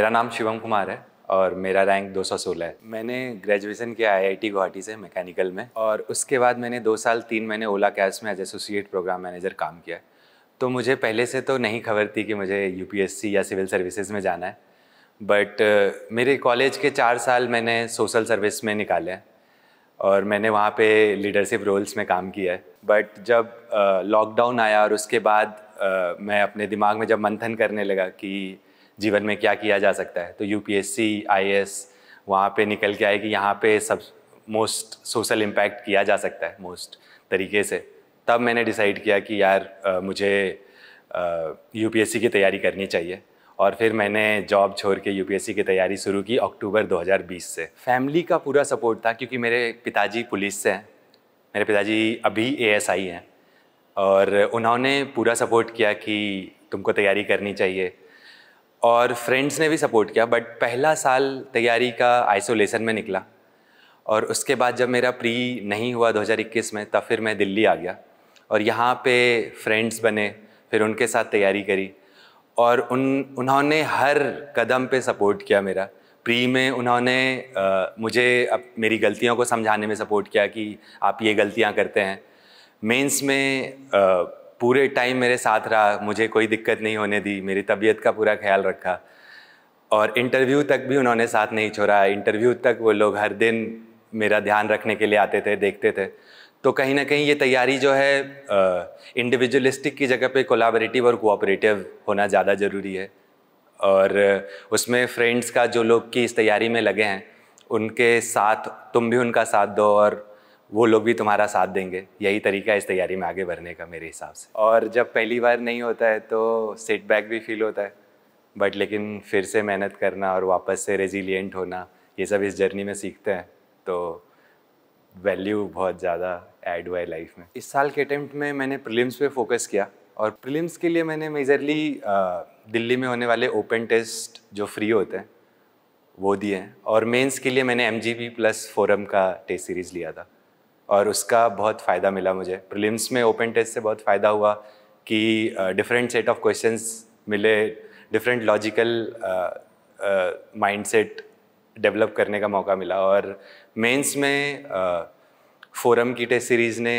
मेरा नाम शिवम कुमार है और मेरा रैंक 216 है। मैंने ग्रेजुएशन किया IIT गुवाहाटी से मैकेनिकल में, और उसके बाद मैंने 2 साल 3 महीने ओला कैब्स में एज एसोसिएट प्रोग्राम मैनेजर काम किया। तो मुझे पहले से तो नहीं खबर थी कि मुझे UPSC या सिविल सर्विसेज में जाना है, बट मेरे कॉलेज के 4 साल मैंने सोशल सर्विस में निकाले हैं और मैंने वहाँ पे लीडरशिप रोल्स में काम किया है। बट जब लॉकडाउन आया और उसके बाद मैं अपने दिमाग में जब मंथन करने लगा कि जीवन में क्या किया जा सकता है, तो UPSC IAS वहाँ पे निकल के आए कि यहाँ पे सब मोस्ट सोशल इम्पैक्ट किया जा सकता है मोस्ट तरीके से। तब मैंने डिसाइड किया कि यार मुझे UPSC की तैयारी करनी चाहिए, और फिर मैंने जॉब छोड़ के UPSC की तैयारी शुरू की अक्टूबर 2020 से। फैमिली का पूरा सपोर्ट था क्योंकि मेरे पिताजी पुलिस से हैं। मेरे पिताजी अभी ASI हैं और उन्होंने पूरा सपोर्ट किया कि तुमको तैयारी करनी चाहिए, और फ्रेंड्स ने भी सपोर्ट किया। बट पहला साल तैयारी का आइसोलेशन में निकला, और उसके बाद जब मेरा प्री नहीं हुआ 2021 में, तब फिर मैं दिल्ली आ गया और यहाँ पे फ्रेंड्स बने, फिर उनके साथ तैयारी करी, और उन्होंने हर कदम पे सपोर्ट किया मेरा। प्री में उन्होंने मुझे मेरी गलतियों को समझाने में सपोर्ट किया कि आप ये गलतियाँ करते हैं। मेंस में पूरे टाइम मेरे साथ रहा, मुझे कोई दिक्कत नहीं होने दी, मेरी तबीयत का पूरा ख्याल रखा, और इंटरव्यू तक भी उन्होंने साथ नहीं छोड़ा। इंटरव्यू तक वो लोग हर दिन मेरा ध्यान रखने के लिए आते थे, देखते थे। तो कहीं ना कहीं ये तैयारी जो है इंडिविजुअलिस्टिक की जगह पे कोलैबोरेटिव और कोऑपरेटिव होना ज़्यादा ज़रूरी है, और उसमें फ्रेंड्स का जो लोग की इस तैयारी में लगे हैं उनके साथ तुम भी उनका साथ दो और वो लोग भी तुम्हारा साथ देंगे। यही तरीका है इस तैयारी में आगे बढ़ने का मेरे हिसाब से। और जब पहली बार नहीं होता है तो सेटबैक भी फील होता है, बट लेकिन फिर से मेहनत करना और वापस से रेजिलिएंट होना, ये सब इस जर्नी में सीखते हैं, तो वैल्यू बहुत ज़्यादा ऐड हुआ है लाइफ में। इस साल के अटेम्प्ट में मैंने प्रीलिम्स पे फोकस किया, और प्रीलिम्स के लिए मैंने मेजरली दिल्ली में होने वाले ओपन टेस्ट जो फ्री होते हैं वो दिए हैं, और मेंस के लिए मैंने MGP प्लस फोरम का टेस्ट सीरीज़ लिया था और उसका बहुत फ़ायदा मिला मुझे। प्रीलिम्स में ओपन टेस्ट से बहुत फ़ायदा हुआ कि डिफरेंट सेट ऑफ क्वेश्चंस मिले, डिफरेंट लॉजिकल माइंडसेट डेवलप करने का मौका मिला, और मेंस में फोरम की टेस्ट सीरीज़ ने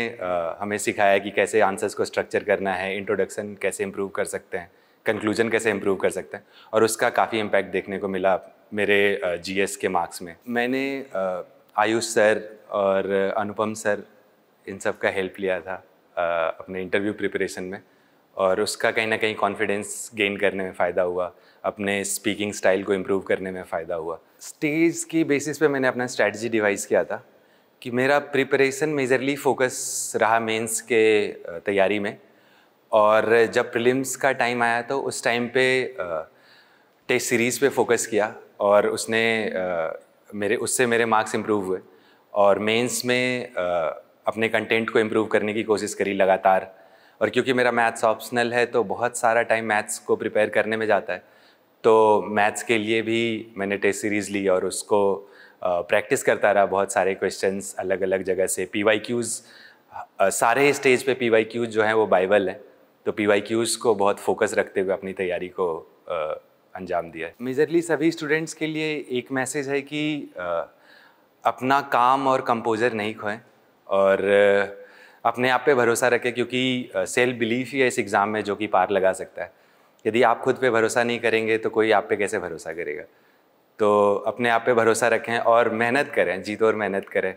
हमें सिखाया कि कैसे आंसर्स को स्ट्रक्चर करना है, इंट्रोडक्शन कैसे इम्प्रूव कर सकते हैं, कंक्लूजन कैसे इम्प्रूव कर सकते हैं, और उसका काफ़ी इम्पैक्ट देखने को मिला मेरे GS के मार्क्स में। मैंने आयुष सर और अनुपम सर इन सब का हेल्प लिया था अपने इंटरव्यू प्रिपरेशन में, और उसका कहीं ना कहीं कॉन्फिडेंस गेन करने में फ़ायदा हुआ, अपने स्पीकिंग स्टाइल को इम्प्रूव करने में फ़ायदा हुआ। स्टेज की बेसिस पे मैंने अपना स्ट्रैटेजी डिवाइस किया था कि मेरा प्रिपरेशन मेजरली फोकस रहा मेंस के तैयारी में, और जब प्रीलिम्स का टाइम आया तो उस टाइम पे टेस्ट सीरीज़ पे फोकस किया, और उससे मेरे मार्क्स इम्प्रूव हुए, और मेंस में अपने कंटेंट को इम्प्रूव करने की कोशिश करी लगातार। और क्योंकि मेरा मैथ्स ऑप्शनल है तो बहुत सारा टाइम मैथ्स को प्रिपेयर करने में जाता है, तो मैथ्स के लिए भी मैंने टेस्ट सीरीज़ ली और उसको प्रैक्टिस करता रहा। बहुत सारे क्वेश्चंस अलग अलग जगह से, PYQs सारे स्टेज पे PYQs जो हैं वो बाइबल हैं, तो PYQs को बहुत फोकस रखते हुए अपनी तैयारी को अंजाम दिया है। मेजरली सभी स्टूडेंट्स के लिए एक मैसेज है कि अपना काम और कंपोजर नहीं खोएं, और अपने आप पे भरोसा रखें, क्योंकि सेल्फ बिलीफ ही है इस एग्ज़ाम में जो कि पार लगा सकता है। यदि आप खुद पे भरोसा नहीं करेंगे तो कोई आप पे कैसे भरोसा करेगा। तो अपने आप पे भरोसा रखें और मेहनत करें, जी तोड़ मेहनत करें।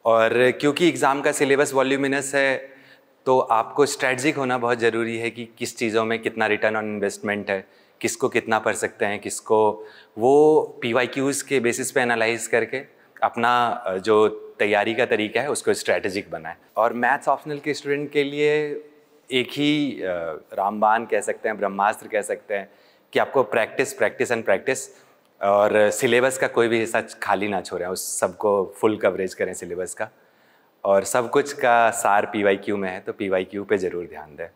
और क्योंकि एग्ज़ाम का सिलेबस वॉल्यूमिनस है तो आपको स्ट्रेटजिक होना बहुत ज़रूरी है कि किस चीज़ों में कितना रिटर्न ऑन इन्वेस्टमेंट है, किसको कितना पढ़ सकते हैं, किसको वो PYQs के बेसिस पे एनालाइज करके अपना जो तैयारी का तरीका है उसको स्ट्रेटजिक बनाएं। और मैथ्स ऑप्शनल के स्टूडेंट के लिए एक ही रामबाण कह सकते हैं, ब्रह्मास्त्र कह सकते हैं कि आपको प्रैक्टिस प्रैक्टिस एंड प्रैक्टिस, और सिलेबस का कोई भी हिस्सा खाली ना छोड़ें, उस सबको फुल कवरेज करें सिलेबस का, और सब कुछ का सार PYQ में है तो PYQ पे ज़रूर ध्यान दें।